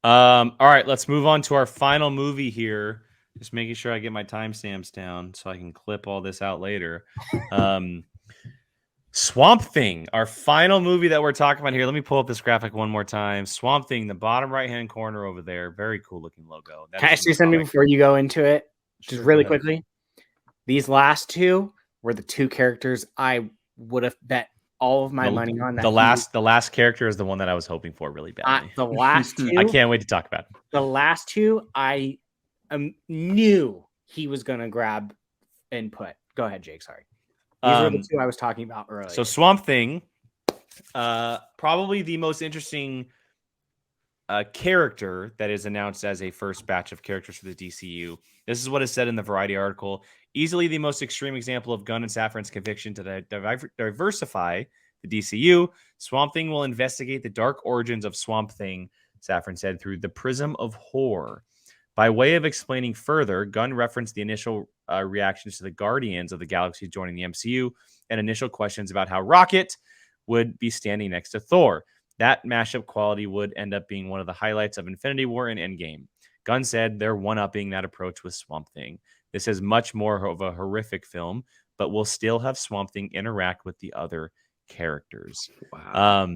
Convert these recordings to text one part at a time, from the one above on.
All right, let's move on to our final movie here. Just making sure I get my timestamps down so I can clip all this out later. Swamp Thing, our final movie that we're talking about here. Let me pull up this graphic one more time. Swamp Thing, the bottom right-hand corner over there. Very cool looking logo. Can I say something before you go into it? Just really quickly. These last two were the two characters I would have bet all of my money on. The last character is the one that I was hoping for really badly. The last two. I can't wait to talk about it. The last two, I knew he was going to grab and put. Go ahead, Jake. Sorry. These are the two I was talking about earlier. So Swamp Thing, probably the most interesting character that is announced as a first batch of characters for the DCU. This is what is said in the Variety article. Easily the most extreme example of Gunn and Safran's conviction to diversify the DCU. Swamp Thing will investigate the dark origins of Swamp Thing, Safran said, through the prism of horror. By way of explaining further, Gunn referenced the initial reactions to the Guardians of the Galaxy joining the MCU and initial questions about how Rocket would be standing next to Thor. That mashup quality would end up being one of the highlights of Infinity War and Endgame. Gunn said they're one-upping that approach with Swamp Thing. This is much more of a horrific film, but we'll still have Swamp Thing interact with the other characters. Wow.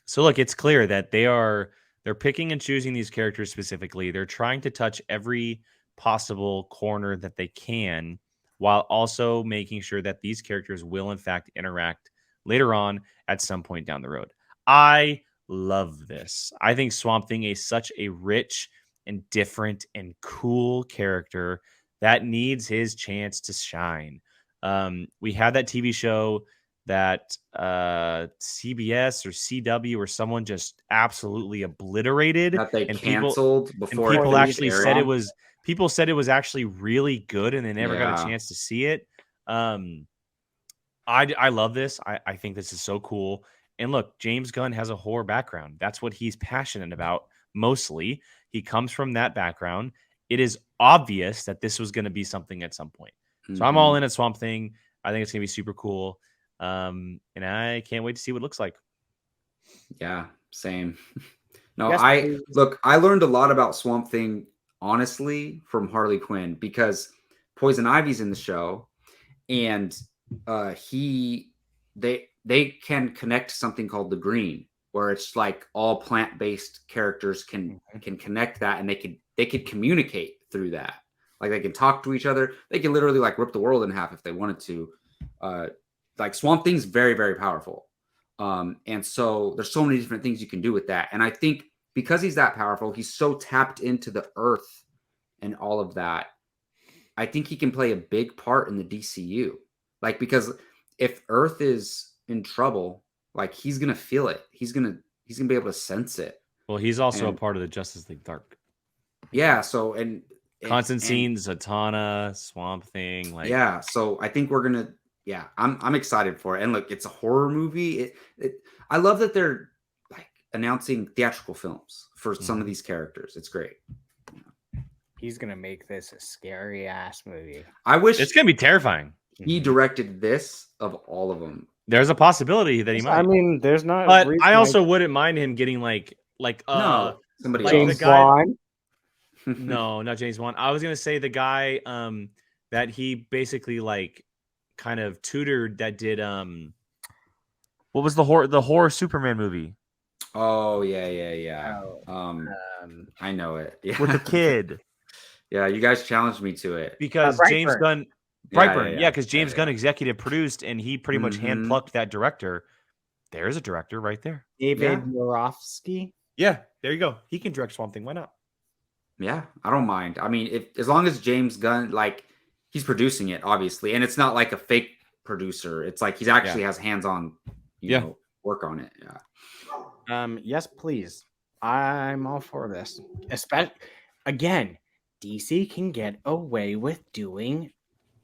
So look, it's clear that they're picking and choosing these characters specifically. They're trying to touch every possible corner that they can, while also making sure that these characters will in fact interact later on at some point down the road. I love this. I think Swamp Thing is such a rich and different and cool character that needs his chance to shine. We had that TV show that CBS or CW or someone just absolutely obliterated. That they and canceled before. People actually said it was. People said it was actually really good, and they never got a chance to see it. I love this. I think this is so cool. And look, James Gunn has a horror background. That's what he's passionate about mostly. He comes from that background. It is obvious that this was going to be something at some point. Mm-hmm. So I'm all in at Swamp Thing. I think it's going to be super cool. And I can't wait to see what it looks like. Yeah, same. No, I learned a lot about Swamp Thing, honestly, from Harley Quinn, because Poison Ivy's in the show, and they can connect to something called the Green, where it's like all plant-based characters can connect that, and they could communicate through that. Like they can talk to each other. They can literally like rip the world in half if they wanted to. Like Swamp Thing's very, very powerful. And so there's so many different things you can do with that. And I think because he's that powerful, he's so tapped into the earth and all of that. I think he can play a big part in the DCU. Like, because if Earth is in trouble, like he's going to feel it. He's going to be able to sense it. Well, he's also a part of the Justice League Dark. Yeah. So, Constantine, Zatanna, Swamp Thing. Like, yeah. So I think we're going to, yeah, I'm excited for it. And look, it's a horror movie. I love that they're like announcing theatrical films for some of these characters. It's great. He's going to make this a scary ass movie. I wish it's going to be terrifying. He directed this of all of them. There's a possibility that he might. I mean, there's not. But I also wouldn't mind him getting like somebody like else. James Wan. No, not James Wan. I was gonna say the guy that he basically like kind of tutored that did what was the horror Superman movie? Oh yeah. I know it. Yeah. With the kid. Yeah, you guys challenged me to it because James Gunn. Brightburn, because James Gunn executive produced, and he pretty much handplucked that director. There's a director right there. David Murawski. Yeah, there you go. He can direct Swamp Thing. Why not? Yeah, I don't mind. I mean, as long as James Gunn, like, he's producing it, obviously, and it's not like a fake producer. It's like he's actually has hands-on, you know, work on it. Yeah. Yes, please. I'm all for this. Especially, again, DC can get away with doing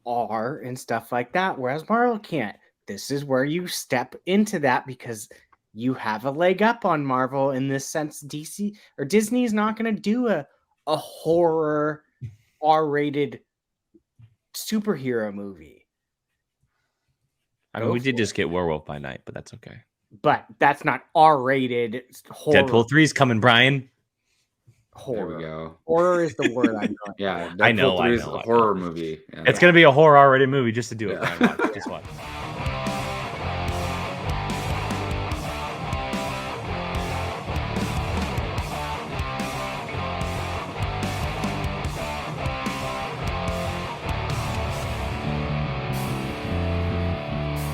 R and stuff like that, whereas Marvel can't. This is where you step into that because you have a leg up on Marvel in this sense. DC or Disney is not going to do a horror R-rated superhero movie. I mean, we did just get Werewolf by Night, but that's okay. But that's not R-rated horror. Deadpool 3 is coming, Brian. horror. There we go. Horror is the word I'm going. Yeah, I know, Deadpool 3 is a horror movie. Yeah. It's gonna be a horror R-rated movie just to do it, Yeah. Brian. Watch, just watch.